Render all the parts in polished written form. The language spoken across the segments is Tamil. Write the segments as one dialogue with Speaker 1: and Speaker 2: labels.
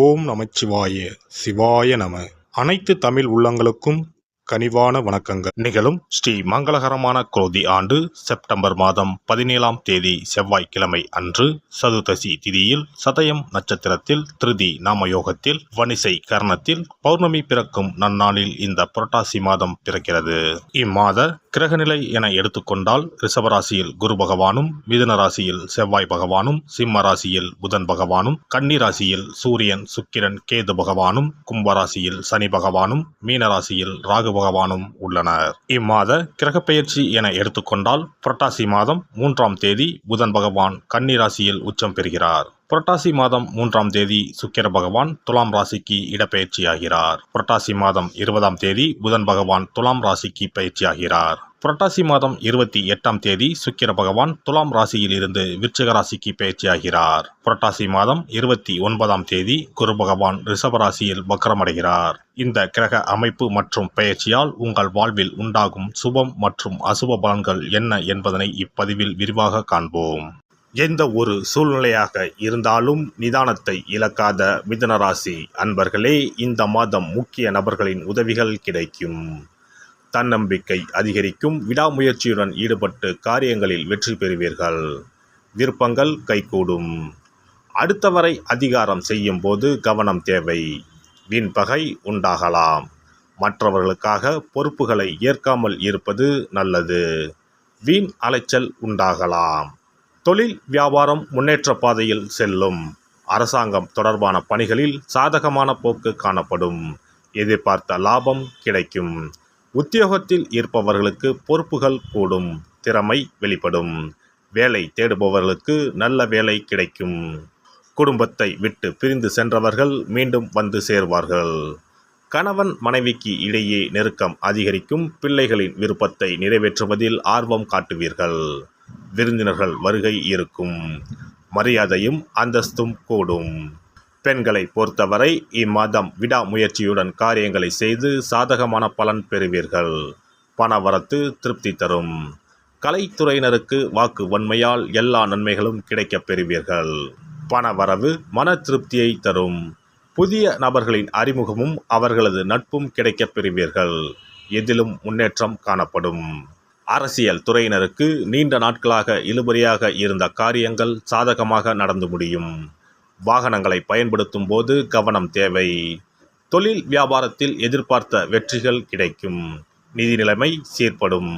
Speaker 1: ஓம் நமச்சிவாய சிவாய நம. அனைத்து தமிழ் உள்ளங்களுக்கும் கனிவான வணக்கங்கள். நிகழும் ஸ்ரீ மங்களகரமான குரோதி ஆண்டு செப்டம்பர் மாதம் 17ஆம் தேதி செவ்வாய்க்கிழமை அன்று சதுர்தசி திதியில் சதயம் நட்சத்திரத்தில் திருதி நாமயோகத்தில் வணிசை கரணத்தில் பௌர்ணமி பிறக்கும் நன்னாளில் இந்த புரட்டாசி மாதம் பிறக்கிறது. இம்மாத கிரகநிலை என எடுத்துக்கொண்டால் ரிஷபராசியில் குரு பகவானும், மிதுன ராசியில் செவ்வாய் பகவானும், சிம்ம ராசியில் புதன் பகவானும், கன்னி ராசியில் சூரியன் சுக்கிரன் கேது பகவானும், கும்பராசியில் சனி பகவானும், மீன ராசியில் ராகு பகவானும் உள்ளனர். இம்மாத கிரகப்பெயர்ச்சி என எடுத்துக்கொண்டால் புரட்டாசி மாதம் 3ஆம் தேதி புதன் பகவான் கன்னி ராசியில் உச்சம் பெறுகிறார். புரட்டாசி மாதம் 3ஆம் தேதி சுக்கிர பகவான் துலாம் ராசிக்கு இடப்பெயர்ச்சியாகிறார். புரட்டாசி மாதம் 20ஆம் தேதி புதன் பகவான் துலாம் ராசிக்கு பயிற்சியாகிறார். புரட்டாசி மாதம் 28ஆம் தேதி சுக்கிர பகவான் துலாம் ராசியில் இருந்து விருச்சிக ராசிக்கு பயிற்சியாகிறார். புரட்டாசி மாதம் 29ஆம் தேதி குரு பகவான் ரிஷப ராசியில் வக்ரமடைகிறார். இந்த கிரக அமைப்பு மற்றும் பெயர்ச்சியால் உங்கள் வாழ்வில் உண்டாகும் சுபம் மற்றும் அசுப பலன்கள் என்ன என்பதனை இப்பதிவில் விரிவாக காண்போம். எந்த ஒரு சூழ்நிலையாக இருந்தாலும் நிதானத்தை இழக்காத மிதுனராசி அன்பர்களே, இந்த மாதம் முக்கிய நபர்களின் உதவிகள் கிடைக்கும். தன்னம்பிக்கை அதிகரிக்கும். விடாமுயற்சியுடன் ஈடுபட்டு காரியங்களில் வெற்றி பெறுவீர்கள். விருப்பங்கள் கைகூடும். அடுத்தவரை அதிகாரம் செய்யும் போது கவனம் தேவை. வீண்பகை உண்டாகலாம். மற்றவர்களுக்காக பொறுப்புகளை ஏற்காமல் இருப்பது நல்லது. வீண் அலைச்சல் உண்டாகலாம். தொழில் வியாபாரம் முன்னேற்ற பாதையில் செல்லும். அரசாங்கம் தொடர்பான பணிகளில் சாதகமான போக்கு காணப்படும். எதிர்பார்த்த லாபம் கிடைக்கும். உத்தியோகத்தில் இருப்பவர்களுக்கு பொறுப்புகள் கூடும். திறமை வெளிப்படும். வேலை தேடுபவர்களுக்கு நல்ல வேலை கிடைக்கும். குடும்பத்தை விட்டு பிரிந்து சென்றவர்கள் மீண்டும் வந்து சேர்வார்கள். கணவன் மனைவிக்கு இடையே நெருக்கம் அதிகரிக்கும். பிள்ளைகளின் விருப்பத்தை நிறைவேற்றுவதில் ஆர்வம் காட்டுவீர்கள். விருந்தினர்கள் வருகை இருக்கும். மரியாதையும் அந்தஸ்தும் கூடும். பெண்களை பொறுத்தவரை இம்மாதம் விடாமுயற்சியுடன் காரியங்களை செய்து சாதகமான பலன் பெறுவீர்கள். பணவரத்து திருப்தி தரும். கலைத்துறையினருக்கு வாக்கு வன்மையால் எல்லா நன்மைகளும் கிடைக்கப் பெறுவீர்கள். பணவரவு மன திருப்தியை தரும். புதிய நபர்களின் அறிமுகமும் அவர்களது நட்பும் கிடைக்கப் பெறுவீர்கள். எதிலும் முன்னேற்றம் காணப்படும். அரசியல் துறையினருக்கு நீண்ட நாட்களாக இழுபறியாக இருந்த காரியங்கள் சாதகமாக நடந்து முடியும். வாகனங்களை பயன்படுத்தும் போது கவனம் தேவை. தொழில் வியாபாரத்தில் எதிர்பார்த்த வெற்றிகள் கிடைக்கும். நிதி நிலைமை சீர்படும்.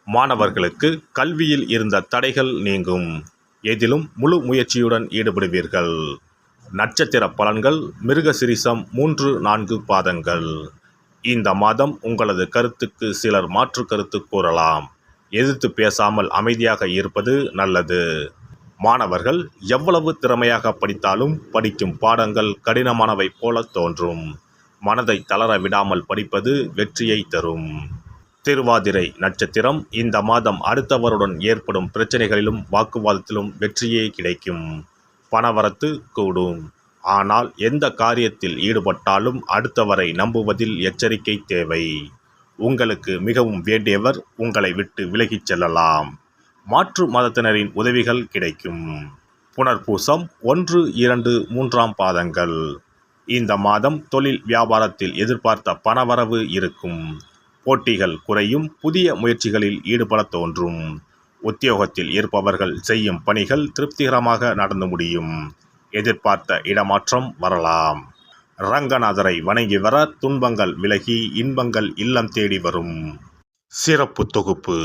Speaker 1: மாணவர்களுக்கு கல்வியில் இருந்த தடைகள் நீங்கும். எதிலும் முழு முயற்சியுடன் ஈடுபடுவீர்கள். நட்சத்திர பலன்கள் மிருகசிரிசம் 3-4 பாதங்கள். இந்த மாதம் உங்களது கருத்துக்கு சிலர் மாற்று கருத்து கூறலாம். எதிர்த்து பேசாமல் அமைதியாக இருப்பது நல்லது. மாணவர்கள் எவ்வளவு திறமையாக படித்தாலும் படிக்கும் பாடங்கள் கடினமானவை போல தோன்றும். மனதை தளர விடாமல் படிப்பது வெற்றியை தரும். திருவாதிரை நட்சத்திரம். இந்த மாதம் அடுத்தவருடன் ஏற்படும் பிரச்சனைகளிலும் வாக்குவாதத்திலும் வெற்றியே கிடைக்கும். பணவரத்து கூடும். ஆனால் எந்த காரியத்தில் ஈடுபட்டாலும் அடுத்தவரை நம்புவதில் எச்சரிக்கை தேவை. உங்களுக்கு மிகவும் வேண்டியவர் உங்களை விட்டு விலகிச் செல்லலாம். மாற்று மதத்தினரின் உதவிகள் கிடைக்கும். புனர்பூசம் 1-2-3 பாதங்கள். இந்த மாதம் தொழில் வியாபாரத்தில் எதிர்பார்த்த பணவரவு இருக்கும். போட்டிகள் குறையும். புதிய முயற்சிகளில் ஈடுபட தோன்றும். உத்தியோகத்தில் இருப்பவர்கள் செய்யும் பணிகள் திருப்திகரமாக நடந்து முடியும். எதிர்பார்த்த இடமாற்றம் வரலாம். ரங்கநாதரை வணங்கி வர துன்பங்கள் விலகி இன்பங்கள் இல்லம் தேடி வரும். சிறப்பு தொகுப்பு.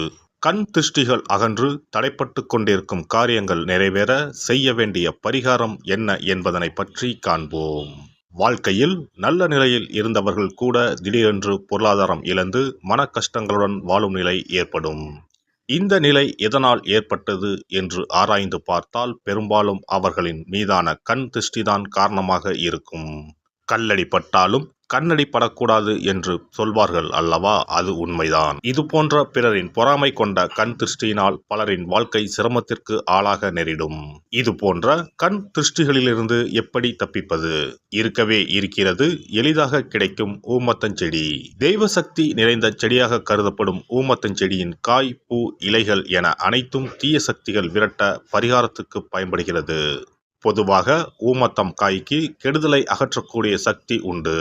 Speaker 1: கண் திருஷ்டிகள் அகன்று தடைப்பட்டு கொண்டிருக்கும் காரியங்கள் நிறைவேற செய்ய வேண்டிய பரிகாரம் என்ன என்பதனை பற்றி காண்போம். வாழ்க்கையில் நல்ல நிலையில் இருந்தவர்கள் கூட திடீரென்று பொருளாதாரம் இழந்து மன கஷ்டங்களுடன் வாழும் நிலை ஏற்படும். இந்த நிலை எதனால் ஏற்பட்டது என்று ஆராய்ந்து பார்த்தால் பெரும்பாலும் அவர்களின் மீதான கண் திருஷ்டிதான் காரணமாக இருக்கும். கல்லடி பட்டாலும் கண்ணடி படக்கூடாது என்று சொல்வார்கள் அல்லவா, அது உண்மைதான். இது போன்ற பிறரின் பொறாமை கொண்ட கண் திருஷ்டியினால் பலரின் வாழ்க்கை சிரமத்திற்கு ஆளாக நேரிடும். இது போன்ற கண் திருஷ்டிகளிலிருந்து எப்படி தப்பிப்பது? இருக்கவே இருக்கிறது எளிதாக கிடைக்கும் ஊமத்தஞ்செடி. தெய்வ சக்தி நிறைந்த செடியாக கருதப்படும் ஊமத்தஞ்செடியின் காய், பூ, இலைகள் என அனைத்தும் தீய சக்திகள் விரட்ட பரிகாரத்துக்கு பயன்படுகிறது. பொதுவாக ஊமத்தம் காய்க்கு கெடுதலை அகற்றக்கூடிய சக்தி உண்டு.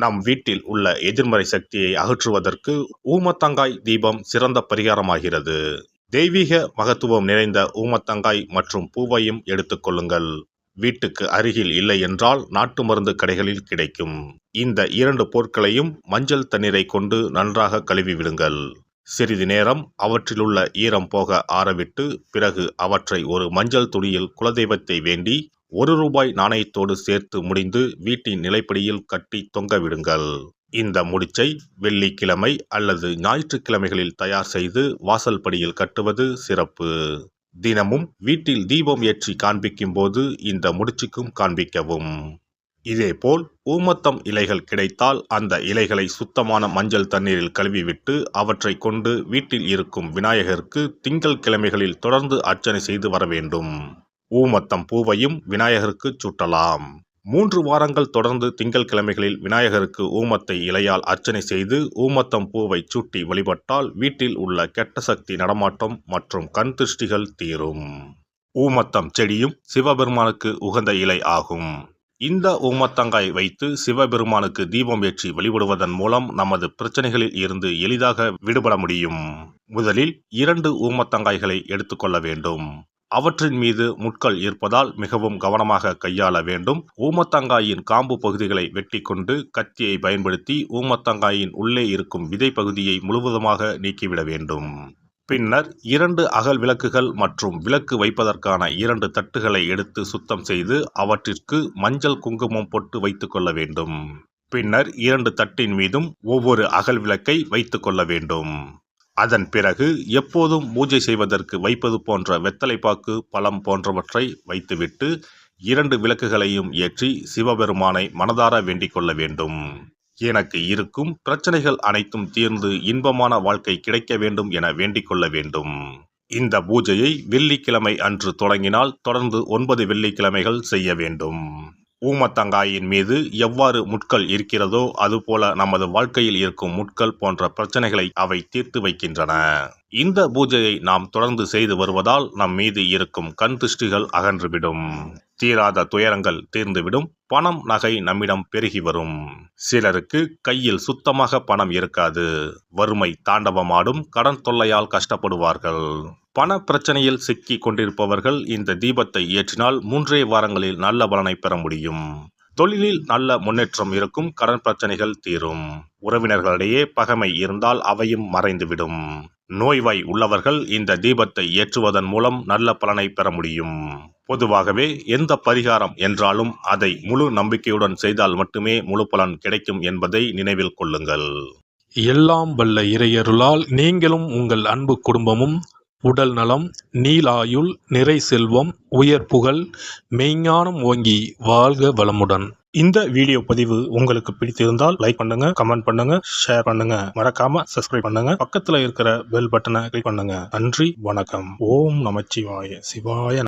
Speaker 1: நம் வீட்டில் உள்ள எதிர்மறை சக்தியை அகற்றுவதற்கு ஊமத்தங்காய் தீபம் சிறந்த பரிகாரமாகிறது. தெய்வீக மகத்துவம் நிறைந்த ஊமத்தங்காய் மற்றும் பூவையும் எடுத்துக்கொள்ளுங்கள். வீட்டுக்கு அருகில் இல்லை என்றால் நாட்டு மருந்து கடைகளில் கிடைக்கும். இந்த 2 பொருட்களையும் மஞ்சள் தண்ணீரை கொண்டு நன்றாக கழுவி விடுங்கள். சிறிது நேரம் அவற்றிலுள்ள ஈரம் போக ஆறவிட்டு பிறகு அவற்றை ஒரு மஞ்சள் துணியில் குலதெய்வத்தை வேண்டி ₹1 நாணயத்தோடு சேர்த்து முடிந்து வீட்டின் நிலைப்படியில் கட்டி தொங்க விடுங்கள். இந்த முடிச்சை வெள்ளிக்கிழமை அல்லது ஞாயிற்றுக்கிழமைகளில் தயார் செய்து வாசல் படியில் கட்டுவது சிறப்பு. தினமும் வீட்டில் தீபம் ஏற்றி காண்பிக்கும் போது இந்த முடிச்சுக்கும் காண்பிக்கவும். இதேபோல் ஊமத்தம் இலைகள் கிடைத்தால் அந்த இலைகளை சுத்தமான மஞ்சள் தண்ணீரில் கழுவிவிட்டு அவற்றை கொண்டு வீட்டில் இருக்கும் விநாயகருக்கு திங்கள் கிழமைகளில் தொடர்ந்து அர்ச்சனை செய்து வர வேண்டும். ஊமத்தம் பூவையும் விநாயகருக்கு சூட்டலாம். 3 வாரங்கள் தொடர்ந்து திங்கள் கிழமைகளில் விநாயகருக்கு ஊமத்தை இலையால் அர்ச்சனை செய்து ஊமத்தம் பூவை சூட்டி வழிபட்டால் வீட்டில் உள்ள கெட்ட சக்தி நடமாட்டம் மற்றும் கண் திருஷ்டிகள் தீரும். ஊமத்தம் செடியும் சிவபெருமானுக்கு உகந்த இலை ஆகும். இந்த ஊமத்தங்காய் வைத்து சிவபெருமானுக்கு தீபம் ஏற்றி வழிபடுவதன் மூலம் நமது பிரச்சனைகளில் இருந்து எளிதாக விடுபட முடியும். முதலில் 2 ஊமத்தங்காய்களை எடுத்துக்கொள்ள வேண்டும். அவற்றின் மீது முட்கள் இருப்பதால் மிகவும் கவனமாக கையாள வேண்டும். ஊமத்தங்காயின் காம்பு பகுதிகளை வெட்டி கொண்டு கத்தியை பயன்படுத்தி ஊமத்தங்காயின் உள்ளே இருக்கும் விதை பகுதியை முழுவதுமாக நீக்கிவிட வேண்டும். பின்னர் 2 அகல் விளக்குகள் மற்றும் விளக்கு வைப்பதற்கான 2 தட்டுகளை எடுத்து சுத்தம் செய்து அவற்றிற்கு மஞ்சள் குங்குமம் பொட்டு வைத்துக் கொள்ள வேண்டும். பின்னர் 2 தட்டின் மீதும் ஒவ்வொரு அகல் விளக்கை வைத்துக் கொள்ள வேண்டும். அதன் பிறகு எப்போதும் பூஜை செய்வதற்கு வைப்பது போன்ற வெத்தலைப்பாக்கு, பழம் போன்றவற்றை வைத்துவிட்டு 2 விளக்குகளையும் ஏற்றி சிவபெருமானை மனதார வேண்டிக் கொள்ள வேண்டும். எனக்கு இருக்கும் பிரச்சனைகள் அனைத்தும் தீர்ந்து இன்பமான வாழ்க்கை கிடைக்க வேண்டும் என வேண்டிக் கொள்ள வேண்டும். இந்த பூஜையை வெள்ளிக்கிழமை அன்று தொடங்கினால் தொடர்ந்து 9 வெள்ளிக்கிழமைகள் செய்ய வேண்டும். ஊமத்தங்காயின் மீது எவ்வாறு முட்கள் இருக்கிறதோ அதுபோல நமது வாழ்க்கையில் இருக்கும் முட்கள் போன்ற பிரச்சனைகளை அவை தீர்த்து வைக்கின்றன. இந்த பூஜையை நாம் தொடர்ந்து செய்து வருவதால் நம் மீது இருக்கும் கண் திருஷ்டிகள் அகன்றுவிடும். தீராத துயரங்கள் தீர்ந்துவிடும். பணம் நகை நம்மிடம் பெருகி வரும். சிலருக்கு கையில் சுத்தமாக பணம் இருக்காது. வறுமை தாண்டவமாடும். கடன் தொல்லையால் கஷ்டப்படுவார்கள். பண பிரச்சனையில் சிக்கி கொண்டிருப்பவர்கள் இந்த தீபத்தை ஏற்றினால் 3 வாரங்களில் நல்ல பலனை பெற முடியும். தொழிலில் நல்ல முன்னேற்றம் இருக்கும். கடன் பிரச்சனைகள் தீரும். உறவினர்களிடையே பகைமை இருந்தால் அவையும் மறைந்துவிடும். நோய்வாய் உள்ளவர்கள் இந்த தீபத்தை ஏற்றுவதன் மூலம் நல்ல பலனை பெற முடியும். பொதுவாகவே எந்த பரிகாரம் என்றாலும் அதை முழு நம்பிக்கையுடன் செய்தால் மட்டுமே முழு பலன் கிடைக்கும் என்பதை நினைவில் கொள்ளுங்கள்.
Speaker 2: எல்லாம் வல்ல இறையருளால் நீங்களும் உங்கள் அன்பு குடும்பமும் உடல் நலம், நீலாயுள், நிறை செல்வம், உயர் புகழ், மெய்ஞானம் ஓங்கி வாழ்க வளமுடன்.
Speaker 1: இந்த வீடியோ பதிவு உங்களுக்கு பிடித்திருந்தால் லைக் பண்ணுங்க, கமெண்ட் பண்ணுங்க, ஷேர் பண்ணுங்க. மறக்காம சப்ஸ்கிரைப் பண்ணுங்க. பக்கத்துல இருக்கிற பெல் பட்டனை கிளிக் பண்ணுங்க. நன்றி, வணக்கம். ஓம் நமச்சிவாய. சிவாய